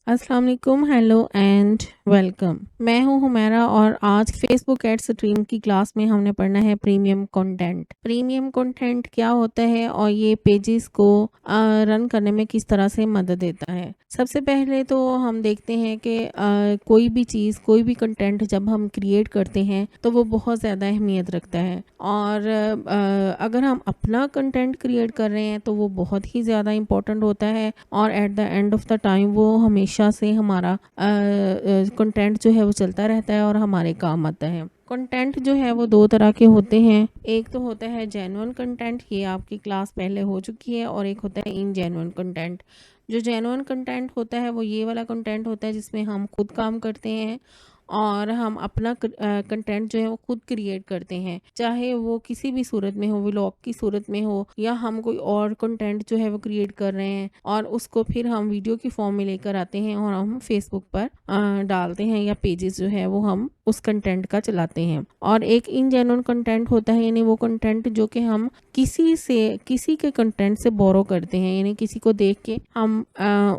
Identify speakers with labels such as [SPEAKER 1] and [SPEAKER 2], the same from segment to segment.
[SPEAKER 1] अस्सलाम वालेकुम, hello and welcome. मैं हूं हुमैरा और आज फेसबुक एड स्ट्रीम की क्लास में हमने पढ़ना है प्रीमियम कंटेंट। प्रीमियम कंटेंट क्या होता है और ये पेजेस को रन करने में किस तरह से मदद देता है। सबसे पहले तो हम देखते हैं कि कोई भी चीज़, कोई भी कंटेंट जब हम क्रिएट करते हैं तो वो बहुत ज़्यादा अहमियत रखता है और अगर हम अपना कंटेंट क्रिएट कर रहे हैं तो वो बहुत ही ज़्यादा इम्पोर्टेंट होता है और at the end of the time वो हमेशा से हमारा कंटेंट जो है वो चलता रहता है और हमारे काम आता है। कंटेंट जो है वो दो तरह के होते हैं। एक तो होता है जेन्युइन कंटेंट, ये आपकी क्लास पहले हो चुकी है, और एक होता है इनजेन्युइन कंटेंट। जो जेन्युइन कंटेंट होता है वो ये वाला कंटेंट होता है जिसमें हम खुद काम करते हैं और हम अपना कंटेंट जो है वो खुद क्रिएट करते हैं, चाहे वो किसी भी सूरत में हो, व्लॉग की सूरत में हो या हम कोई और कंटेंट जो है वो क्रिएट कर रहे हैं और उसको फिर हम वीडियो की फॉर्म में लेकर आते हैं और हम फेसबुक पर डालते हैं या पेजेस जो है वो हम उस कंटेंट का चलाते हैं। और एक इनजेन्युइन कंटेंट होता है, यानी वो कंटेंट जो कि हम किसी के कंटेंट से बोरो करते हैं, यानी किसी को देख के हम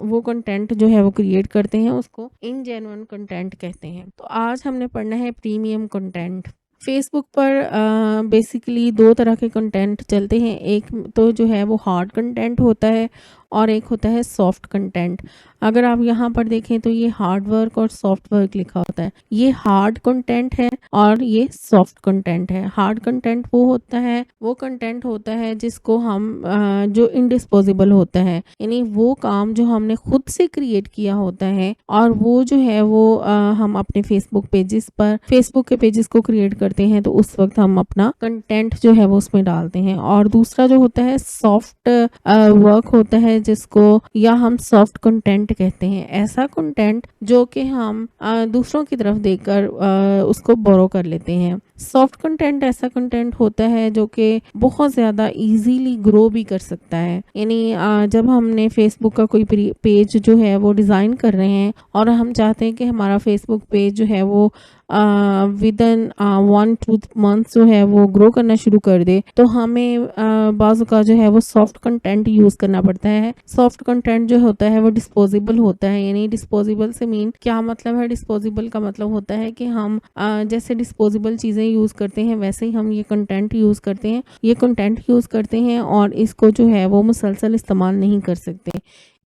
[SPEAKER 1] वो कंटेंट जो है वो क्रिएट करते हैं, उसको इनजेन्युइन कंटेंट कहते हैं। तो आज हमने पढ़ना है प्रीमियम कंटेंट। फेसबुक पर बेसिकली दो तरह के कंटेंट चलते हैं। एक तो जो है वो हार्ड कंटेंट होता है और एक होता है सॉफ्ट कंटेंट। अगर आप यहाँ पर देखें तो ये हार्ड वर्क और सॉफ्ट वर्क लिखा होता है। ये हार्ड कंटेंट है और ये सॉफ्ट कंटेंट है। हार्ड कंटेंट वो कंटेंट होता है जिसको हम जो इनडिस्पोजेबल होता है, यानी वो काम जो हमने खुद से क्रिएट किया होता है और वो जो है वो हम अपने फेसबुक के पेजेस को क्रिएट करते हैं, तो उस वक्त हम अपना कंटेंट जो है वो उसमें डालते हैं। और दूसरा जो होता है सॉफ्ट वर्क होता है, जिसको या हम सॉफ्ट कंटेंट कहते हैं। ऐसा कंटेंट जो कि हम दूसरों की तरफ देखकर उसको बोरो कर लेते हैं। सॉफ्ट कंटेंट ऐसा कंटेंट होता है जो कि बहुत ज़्यादा इजीली ग्रो भी कर सकता है, यानी जब हमने फेसबुक का कोई पेज जो है वो डिज़ाइन कर रहे हैं और हम चाहते हैं कि हमारा फेसबुक पेज जो है वो विद इन 1-2 मंथ्स जो है वो ग्रो करना शुरू कर दे, तो हमें बाज़ का जो है वो सॉफ्ट कंटेंट यूज़ करना पड़ता है। सॉफ्ट कंटेंट जो होता है वो डिस्पोजेबल होता है, यानी डिस्पोजेबल से मीन क्या मतलब है? डिस्पोजेबल का मतलब होता है कि हम जैसे डिस्पोजेबल चीज़ें यूज़ करते हैं वैसे ही हम ये कंटेंट यूज़ करते हैं और इसको जो है वो मुसलसल इस्तेमाल नहीं कर सकते।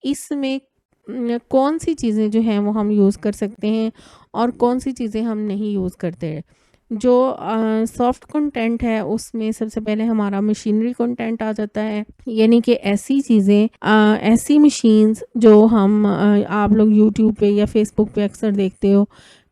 [SPEAKER 1] इसमें कौन सी चीज़ें जो हैं वो हम यूज़ कर सकते हैं और कौन सी चीज़ें हम नहीं यूज़ करते। जो सॉफ्ट कंटेंट है उसमें सबसे पहले हमारा मशीनरी कंटेंट आ जाता है, यानी कि ऐसी चीज़ें, ऐसी मशीन्स जो आप लोग यूट्यूब पे या फेसबुक पे अक्सर देखते हो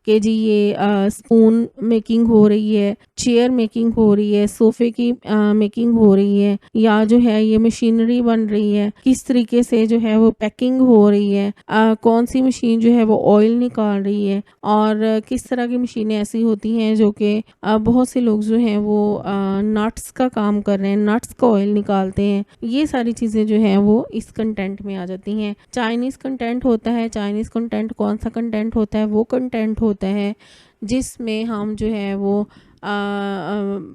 [SPEAKER 1] कि जी ये स्पून मेकिंग हो रही है, चेयर मेकिंग हो रही है, सोफ़े की मेकिंग हो रही है, या जो है ये मशीनरी बन रही है, किस तरीके से जो है वो पैकिंग हो रही है, कौन सी मशीन जो है वो ऑयल निकाल रही है और किस तरह की मशीनें ऐसी होती हैं जो कि बहुत से लोग जो हैं वो नट्स का काम कर रहे हैं, नट्स का ऑयल निकालते हैं। ये सारी चीज़ें जो हैं वो इस कंटेंट में आ जाती हैं। चाइनीज़ कंटेंट होता है। चाइनीज़ कंटेंट कौन सा कंटेंट होता है? वो कंटेंट होता है जिसमें हम जो है वो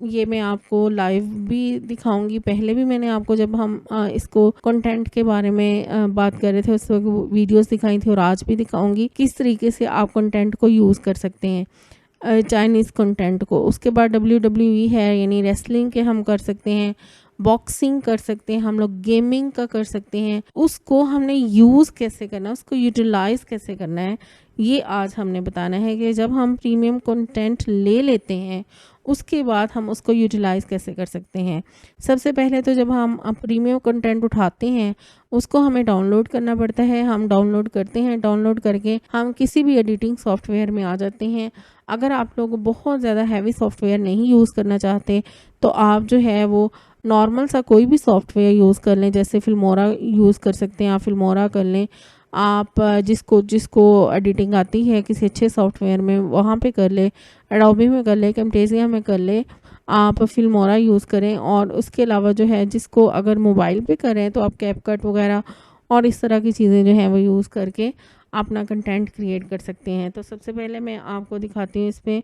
[SPEAKER 1] ये मैं आपको लाइव भी दिखाऊंगी। पहले भी मैंने आपको जब हम इसको कंटेंट के बारे में बात कर रहे थे उस वक्त वीडियोस दिखाई थी और आज भी दिखाऊंगी किस तरीके से आप कंटेंट को यूज़ कर सकते हैं, चाइनीज़ कंटेंट को। उसके बाद WWE है, यानी रेसलिंग के हम कर सकते हैं, बॉक्सिंग कर सकते हैं, हम लोग गेमिंग का कर सकते हैं। उसको हमने यूज़ कैसे करना है, उसको यूटिलाइज़ कैसे करना है, ये आज हमने बताना है कि जब हम प्रीमियम कंटेंट ले लेते हैं उसके बाद हम उसको यूटिलाइज़ कैसे कर सकते हैं। सबसे पहले तो जब हम प्रीमियम कंटेंट उठाते हैं उसको हमें डाउनलोड करना पड़ता है। हम डाउनलोड करते हैं, डाउनलोड करके हम किसी भी एडिटिंग सॉफ्टवेयर में आ जाते हैं। अगर आप लोग बहुत ज़्यादा हैवी सॉफ्टवेयर नहीं यूज़ करना चाहते तो आप जो है वो नॉर्मल सा कोई भी सॉफ्टवेयर यूज़ कर लें, जैसे फिल्मोरा यूज़ कर सकते हैं, आप फिल्मोरा कर लें। आप जिसको एडिटिंग आती है किसी अच्छे सॉफ्टवेयर में वहाँ पे कर ले, एडोबी में कर ले, कैमटेसिया में कर ले, आप फिल्मोरा यूज़ करें। और उसके अलावा जो है जिसको अगर मोबाइल पे करें तो आप कैपकट वगैरह और इस तरह की चीज़ें जो हैं वो यूज़ करके अपना कंटेंट क्रिएट कर सकते हैं। तो सबसे पहले मैं आपको दिखाती हूँ। इसमें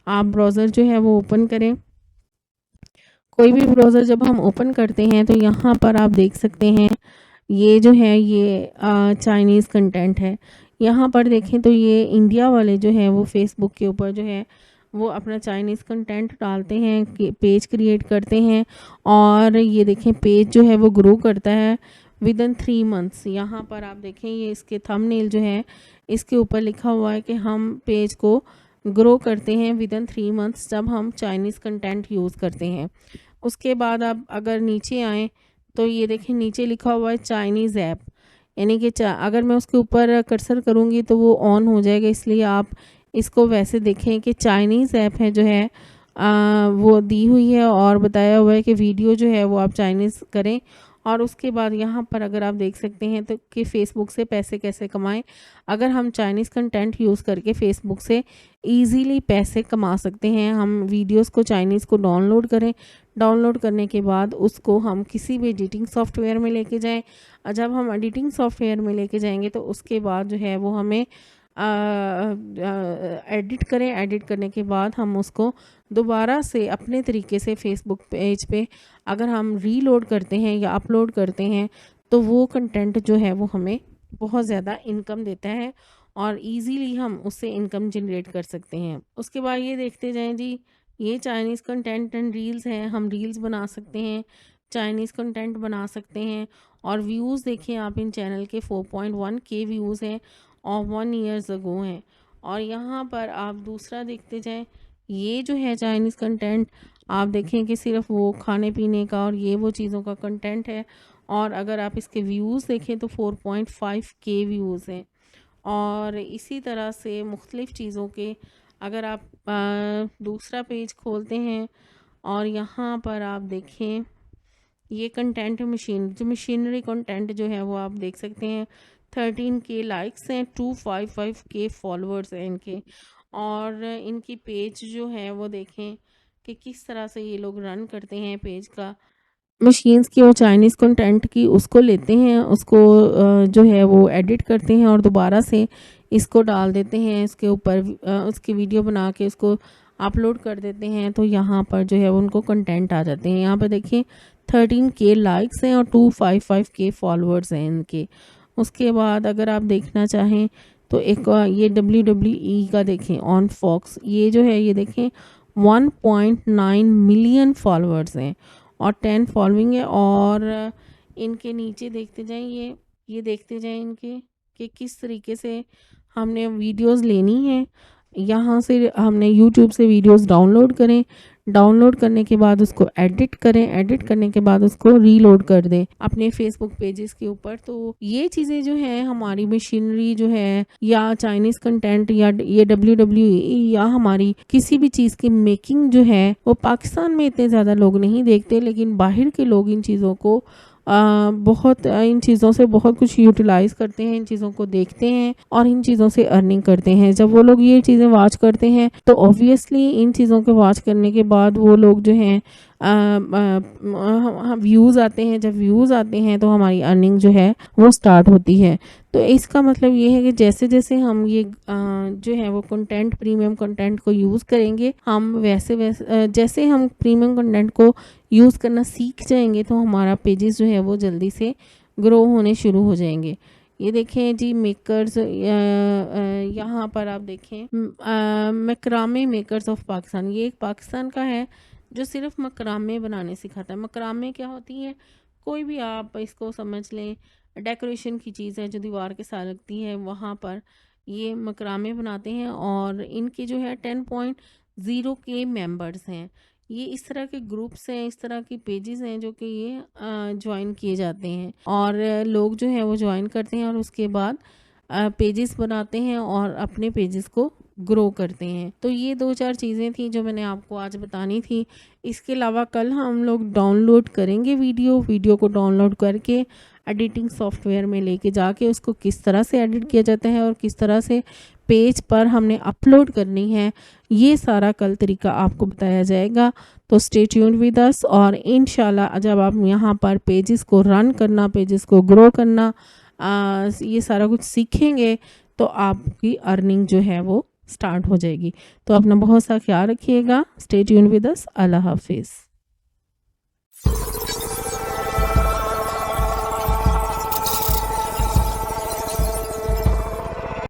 [SPEAKER 1] आप ब्राउज़र जो है वो ओपन करें। कोई भी ब्राउज़र जब हम ओपन करते हैं तो यहाँ पर आप देख सकते हैं ये जो है ये चाइनीज़ कंटेंट है। यहाँ पर देखें तो ये इंडिया वाले जो है वो फेसबुक के ऊपर जो है वो अपना चाइनीज़ कंटेंट डालते हैं, पेज क्रिएट करते हैं और ये देखें पेज जो है वो ग्रो करता है विदिन 3 मंथ्स। यहाँ पर आप देखें ये इसके थंबनेल जो है इसके ऊपर लिखा हुआ है कि हम पेज को ग्रो करते हैं विदिन 3 मंथ्स जब हम चाइनीज़ कंटेंट यूज़ करते हैं। उसके बाद आप अगर नीचे आएँ तो ये देखें नीचे लिखा हुआ है चाइनीज़ ऐप, यानी कि अगर मैं उसके ऊपर कर्सर करूँगी तो वो ऑन हो जाएगा, इसलिए आप इसको वैसे देखें कि चाइनीज़ ऐप है जो है वो दी हुई है और बताया हुआ है कि वीडियो जो है वो आप चाइनीज़ करें। और उसके बाद यहाँ पर अगर आप देख सकते हैं तो कि फ़ेसबुक से पैसे कैसे कमाएं। अगर हम चाइनीज़ कंटेंट यूज़ करके फ़ेसबुक से इजीली पैसे कमा सकते हैं। हम वीडियोस को चाइनीज़ को डाउनलोड करें, डाउनलोड करने के बाद उसको हम किसी भी एडिटिंग सॉफ्टवेयर में लेके जाएं। जब हम एडिटिंग सॉफ्टवेयर में लेके जाएंगे तो उसके बाद जो है वो हमें एडिट करें। एडिट करने के बाद हम उसको दोबारा से अपने तरीके से फ़ेसबुक पेज पे अगर हम रीलोड करते हैं या अपलोड करते हैं तो वो कंटेंट जो है वो हमें बहुत ज़्यादा इनकम देता है और इजीली हम उससे इनकम जनरेट कर सकते हैं। उसके बाद ये देखते जाएं जी, ये चाइनीज़ कंटेंट एंड रील्स हैं, हम रील्स बना सकते हैं, चाइनीज़ कंटेंट बना सकते हैं और व्यूज़ देखें आप इन चैनल के 4.1 के व्यूज़ हैं और 1 ईयर्स अगो हैं। और यहाँ पर आप दूसरा देखते जाएं, ये जो है चाइनीज़ कंटेंट आप देखें कि सिर्फ वो खाने पीने का और ये वो चीज़ों का कंटेंट है और अगर आप इसके व्यूज़ देखें तो 4.5 के व्यूज़ हैं। और इसी तरह से मुख्तलिफ़ चीज़ों के अगर आप दूसरा पेज खोलते हैं और यहाँ पर आप देखें ये कंटेंट मशीनरी कंटेंट जो है वो आप देख सकते हैं। 13 के लाइक्स हैं, 255 के फॉलोअर्स हैं इनके और इनकी पेज जो है वो देखें कि किस तरह से ये लोग रन करते हैं पेज का। मशीन्स की और चाइनीज़ कंटेंट की उसको लेते हैं, उसको जो है वो एडिट करते हैं और दोबारा से इसको डाल देते हैं इसके ऊपर, उसकी वीडियो बना के उसको अपलोड कर देते हैं तो यहाँ पर जो है उनको कंटेंट आ जाते हैं। यहाँ पर देखिए 13 के लाइक्स हैं और 255 के फॉलोअर्स हैं इनके। उसके बाद अगर आप देखना चाहें तो एक ये WWE का देखें ऑन फॉक्स, ये जो है ये देखें 1.9 मिलियन फॉलोअर्स हैं और 10 फॉलोइंग है। और इनके नीचे देखते जाएं, ये देखते जाएं इनके कि किस तरीके से हमने वीडियोस लेनी है। यहाँ से हमने यूट्यूब से वीडियोस डाउनलोड करें, डाउनलोड करने के बाद उसको एडिट करें, एडिट करने के बाद उसको रीलोड कर दें अपने फेसबुक पेजेस के ऊपर। तो ये चीज़ें जो है हमारी मशीनरी जो है या चाइनीज़ कंटेंट या ये WWE या हमारी किसी भी चीज़ की मेकिंग जो है वो पाकिस्तान में इतने ज़्यादा लोग नहीं देखते, लेकिन बाहर के लोग इन चीज़ों को बहुत इन चीज़ों से बहुत कुछ यूटिलाइज़ करते हैं, इन चीज़ों को देखते हैं और इन चीज़ों से अर्निंग करते हैं। जब वो लोग ये चीज़ें वॉच करते हैं तो ऑब्वियसली इन चीज़ों को वॉच करने के बाद वो लोग जो हैं व्यूज़ आते हैं। जब व्यूज़ आते हैं तो हमारी अर्निंग जो है वो स्टार्ट होती है। तो इसका मतलब ये है कि जैसे जैसे हम ये जो है वो कंटेंट प्रीमियम कंटेंट को यूज़ करेंगे, हम वैसे वैसे जैसे हम प्रीमियम कंटेंट को यूज़ करना सीख जाएंगे तो हमारा पेजेस जो है वो जल्दी से ग्रो होने शुरू हो जाएंगे। ये देखें जी मेकर्स, यहाँ पर आप देखें मकरामे मेकर्स ऑफ पाकिस्तान, ये एक पाकिस्तान का है जो सिर्फ मकरामे बनाने सिखाता है। मकरामे क्या होती हैं, कोई भी आप इसको समझ लें डेकोरेशन की चीज़ है जो दीवार के साथ लगती है, वहाँ पर ये मकरामे बनाते हैं और इनके जो है 10.0 के मेंबर्स हैं। ये इस तरह के ग्रुप्स हैं, इस तरह की पेजेस हैं जो कि ये ज्वाइन किए जाते हैं और लोग जो हैं वो ज्वाइन करते हैं और उसके बाद पेजेस बनाते हैं और अपने पेजेस को ग्रो करते हैं। तो ये 2-4 चीज़ें थी जो मैंने आपको आज बतानी थी। इसके अलावा कल हम लोग डाउनलोड करेंगे वीडियो को डाउनलोड करके एडिटिंग सॉफ्टवेयर में लेके जाके उसको किस तरह से एडिट किया जाता है और किस तरह से पेज पर हमने अपलोड करनी है, ये सारा कल तरीका आपको बताया जाएगा। तो स्टे ट्यून्ड विद अस और इंशाल्लाह जब आप यहाँ पर पेजेस को रन करना, पेजेस को ग्रो करना, ये सारा कुछ सीखेंगे तो आपकी अर्निंग जो है वो स्टार्ट हो जाएगी। तो अपना बहुत सा ख्याल रखिएगा। Stay tuned with us. अल्लाह हाफिज़।